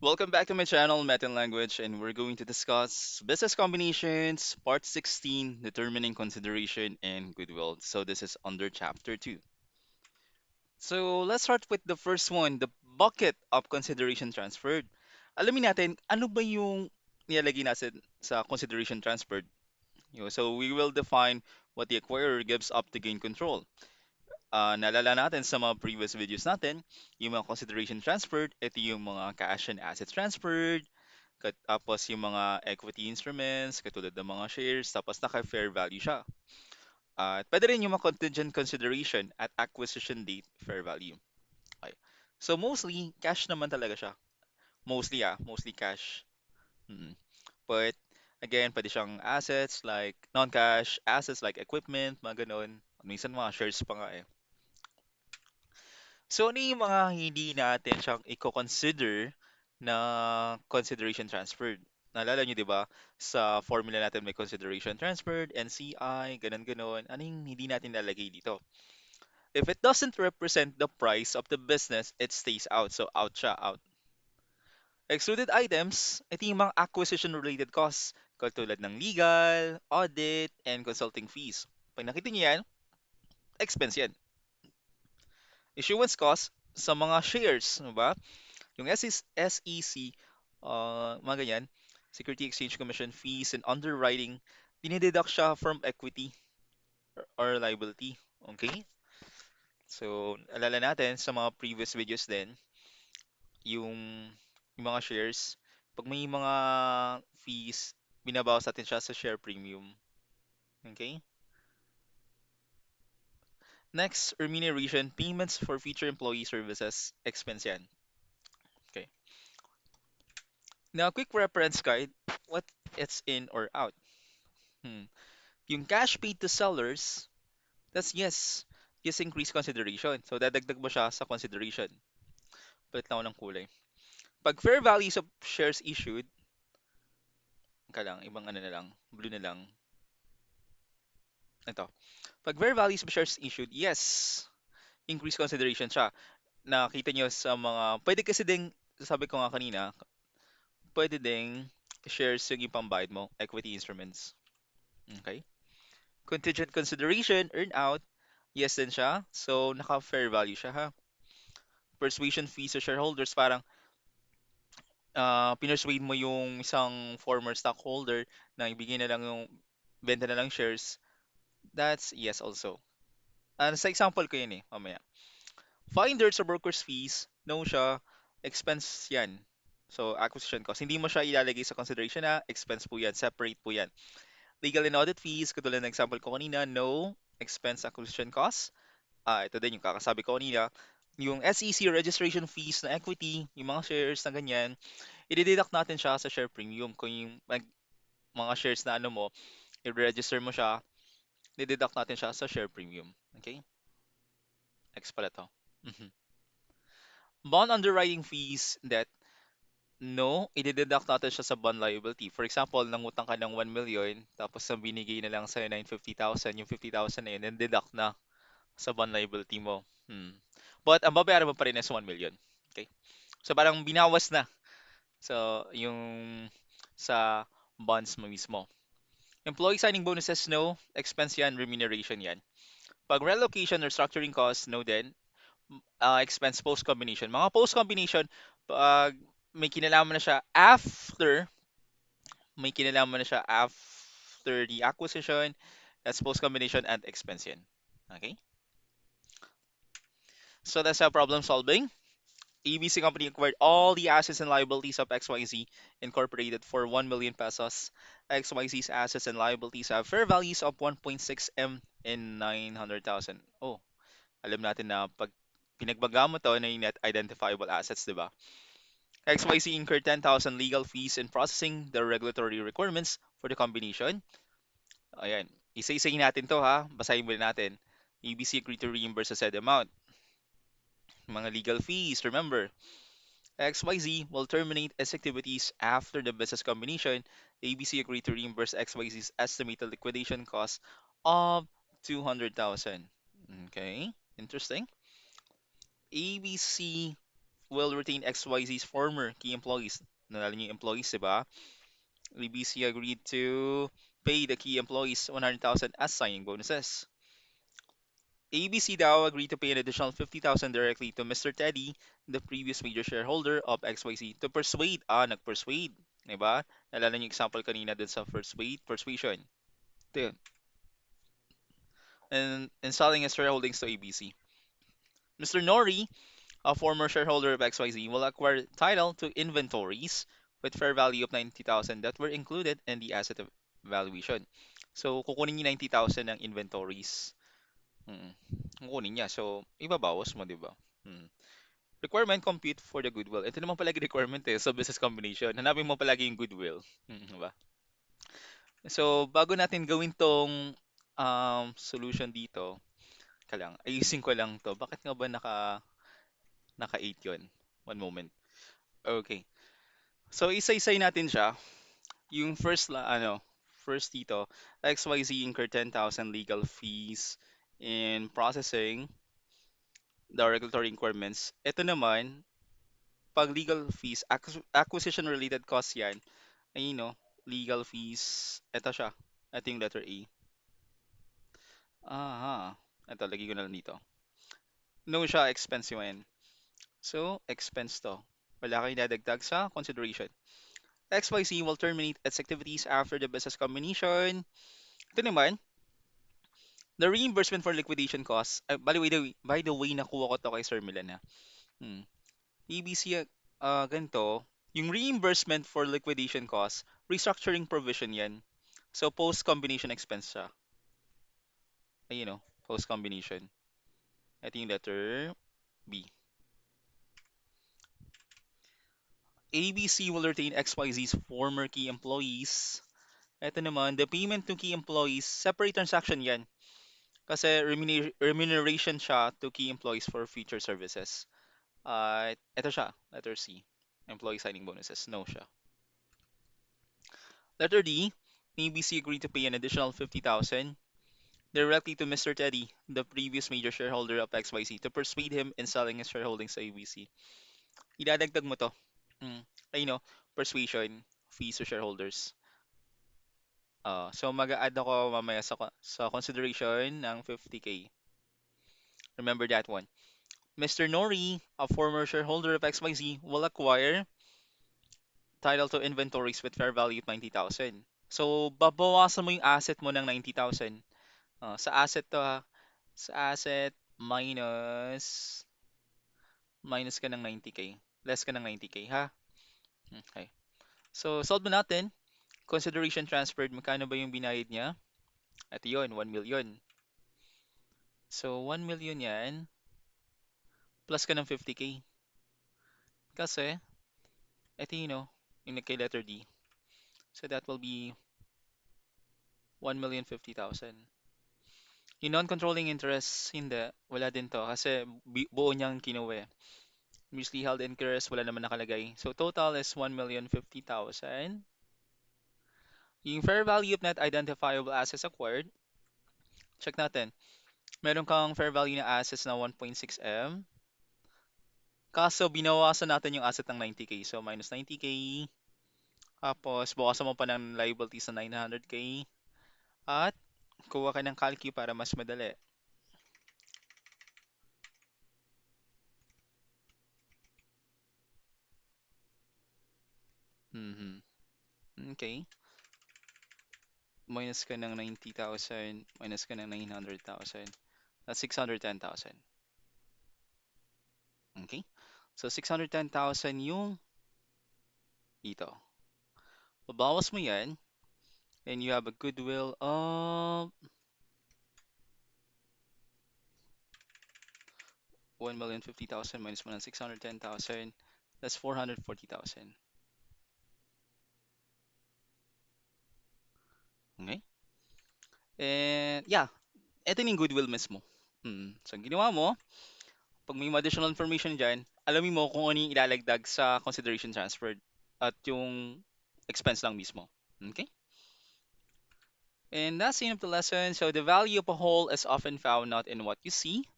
Welcome back to my channel, Metin Language, and we're going to discuss business combinations, part 16, determining consideration and goodwill. So this is under chapter 2. So let's start with the first one, the bucket of consideration transferred. Alamin natin, ano ba yung nilalagay natin sa consideration transferred? So we will define what the acquirer gives up to gain control. Naalala natin sa mga previous videos natin, yung mga consideration transferred, ito yung mga cash and assets transferred, tapos yung mga equity instruments, katulad ng mga shares, tapos naka-fair value siya. At pwede rin yung mga contingent consideration at acquisition date fair value. Okay. So mostly, cash naman talaga siya. Mostly cash. Mm. But again, pwede siyang assets like non-cash, assets like equipment, mga ganun. Minsan mga shares pa nga eh. So ano yung mga hindi natin siyang i-consider na consideration transferred? Naalala nyo, di ba? Sa formula natin may consideration transferred, NCI, ganun-ganon. Ano yung hindi natin lalagay dito? If it doesn't represent the price of the business, it stays out. So out siya, out. Excluded items, ito yung mga acquisition-related costs, katulad ng legal, audit, and consulting fees. Pag nakita niyo yan, expense yan. Issuance costs sa mga shares, di ba? Yung SEC, mga ganyan, Security Exchange Commission fees and underwriting, dinideduct siya from equity or liability. Okay? So, alala natin sa mga previous videos din, yung, yung mga shares, pag may mga fees, binabawas natin siya sa share premium. Okay? Next, remuneration, payments for future employee services, expense yan. Okay. Now, quick reference guide, what it's in or out. Hmm. Yung cash paid to sellers, that's yes. Yes, increase consideration. So, dadagdag mo siya sa consideration. Palit lang ako ng kulay. Pag fair values of shares issued, ka lang, ibang ano na lang, blue na lang. Ito. Pag fair values of shares issued, yes, increase consideration siya. Nakita nyo sa mga, pwede kasi ding, sabi ko nga kanina, pwede ding shares yung ipambayad mo, equity instruments. Okay? Contingent consideration, earn out, yes din siya. So, naka-fair value siya ha. Persuasion fees sa shareholders, parang pinersuade mo yung isang former stockholder na ibigay na lang yung benta na lang shares, that's yes also. Sa example ko yun eh, mamaya. Finders or brokers fees, no siya, expense yan. So, acquisition cost. Hindi mo siya ilalagay sa consideration na expense po yan, separate po yan. Legal and audit fees, katulad ng example ko kanina, no expense acquisition cost. Ito din yung kakasabi ko kanina. Yung SEC registration fees na equity, yung mga shares na ganyan, i-deduct natin siya sa share premium. Kung yung mga shares na ano mo, i-register mo siya, i-deduct natin siya sa share premium. Okay? X pala to. Mhm. Bond underwriting fees that no, i-deduct natin siya sa bond liability. For example, nangutang ka ng 1 million, tapos ang binigay na lang sa'yo 950,000, yung 50,000 na yun, then deduct na sa bond liability mo. But ang babayaran mo pa rin is 1 million. Okay? So parang binawas na. So yung sa bonds mo mismo. Employee signing bonuses, no. Expense yan, remuneration yan. Pag relocation or structuring costs, no din. Expense post-combination. Mga post-combination, pag may kinalaman na siya after, may kinalaman na siya after the acquisition, that's post-combination and expense yan. Okay? So that's how problem solving. ABC company acquired all the assets and liabilities of XYZ Incorporated for 1 million pesos. XYZ's assets and liabilities have fair values of 1.6 M and 900,000. Oh, alam natin na pag pinagbaga mo to na yung net identifiable assets, di ba? XYZ incurred 10,000 legal fees in processing the regulatory requirements for the combination. Ayan, isa-isahin natin to ha, basahin muna natin. ABC agreed to reimburse the said amount. Mga legal fees, remember, XYZ will terminate its activities after the business combination. ABC agreed to reimburse XYZ's estimated liquidation cost of 200,000. Okay, interesting. ABC will retain XYZ's former key employees. Nalala niyo yung employees, di ba? ABC agreed to pay the key employees 100,000 as signing bonuses. ABC daw agreed to pay an additional 50,000 directly to Mr. Teddy, the previous major shareholder of XYZ, to persuade, nag-persuade, di ba? Nalala niyo yung example kanina dun sa persuasion. Ito yun. And selling his shareholdings to ABC. Mr. Nori, a former shareholder of XYZ, will acquire title to inventories with fair value of 90,000 that were included in the asset valuation. So, kukunin niya 90,000 ng inventories. Mm. Kukunin niya. So, ibabawas mo, di ba? Mm. Requirement compute for the goodwill. Ito naman palagi requirement sa business combination. Hanapin mo palagi yung goodwill. Di ba? So, bago natin gawin tong solution dito, ayusin ko lang to. Bakit nga ba naka 8 yun? One moment. Okay. So, isa-isay natin siya. Yung first dito, XYZ incurred 10,000 legal fees in processing the regulatory requirements. Ito naman, pag legal fees, acquisition-related costs yan, ay legal fees, ito siya. Ito yung letter A. Aha. Ito, lagi ko na lang dito. No siya, expense yun. So, expense to. Wala kang dadagdag sa consideration. XYZ will terminate its activities after the business combination. Ito naman, the reimbursement for liquidation costs. By the way, nakuha ko to kay Sir Milan ha. Hmm. ABC, ganito, yung reimbursement for liquidation costs, restructuring provision yan. So, post-combination expense siya. Ayun post-combination. Ito yung letter B. ABC will retain XYZ's former key employees. Ito naman, the payment to key employees, separate transaction yan. Kasi remuneration siya to key employees for future services. Ito siya, letter C. Employee signing bonuses. No siya. Letter D, ABC agreed to pay an additional 50,000 directly to Mr. Teddy, the previous major shareholder of XYZ, to persuade him in selling his shareholdings sa ABC. Idadagdag mo to. Mm. Persuasion fees to shareholders. So mag-a-add ako mamaya sa consideration ng 50K. Remember that one. Mr. Nori, a former shareholder of XYZ, will acquire title to inventories with fair value of 90,000. So, babawasan mo yung asset mo ng 90,000. Sa asset to ha. Sa asset, minus ka ng 90K. Less ka ng 90K ha. Okay. So, solve mo natin. Consideration transferred, magkano ba yung binayad niya? Ito yun, 1 million. So, 1 million yan, plus ka ng 50K. Kasi, ito yung kay letter D. So, that will be 1,050,000. Yung non-controlling interest, hindi. Wala din to. Kasi buo niyang kinuha. Mutually held interest, wala naman nakalagay. So, total is 1,050,000. Yung fair value of net identifiable assets acquired, check natin. Meron kang fair value na assets na 1.6 M. Kaso, binawasan natin yung asset ng 90K. So, minus 90K. Tapos, bawasan mo pa ng liabilities na 900K. At, kuha ka ng calcu para mas madali. Mhm. Okay. Minus ka ng 90,000. Minus ka ng 900,000. That's 610,000. Okay? So, 610,000 yung dito. Babawas mo yan. And you have a goodwill of 1,050,000 minus mo ng 610,000. That's 440,000. Okay? And yeah, ito yung goodwill mismo. So, ang ginawa mo, pag may additional information dyan, alamin mo kung ano yung ilalagdag sa consideration transferred at yung expense lang mismo. Okay? And that's the end of the lesson. So the value of a whole is often found not in what you see,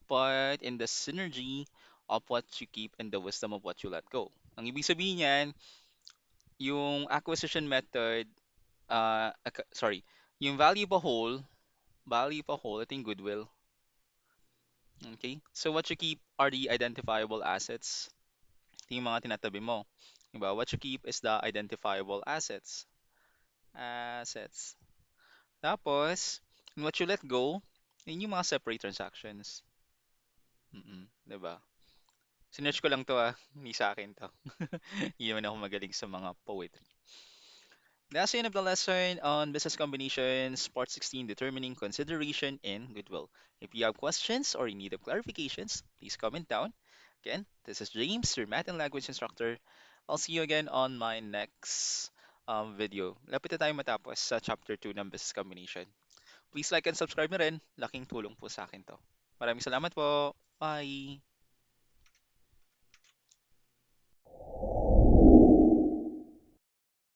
but in the synergy of what you keep and the wisdom of what you let go. Ang ibig sabihin niyan, yung acquisition method, sorry, yung value pa whole, ito yung goodwill. Okay? So what you keep are the identifiable assets. Ito yung mga tinatabi mo. Diba? What you keep is the identifiable assets. Assets. Tapos, what you let go, yun yung mga separate transactions. Diba? Sinerch ko lang to hindi sa akin to. Hindi naman ako magaling sa mga poetry. That's the end of the lesson on business combinations, part 16, determining consideration in goodwill. If you have questions or in need of clarifications, please comment down. Again, this is James, your math and language instructor. I'll see you again on my next video. Lapit na tayo matapos sa chapter 2 ng business combination. Please like and subscribe na rin. Laking tulong po sa akin to. Maraming salamat po. Bye!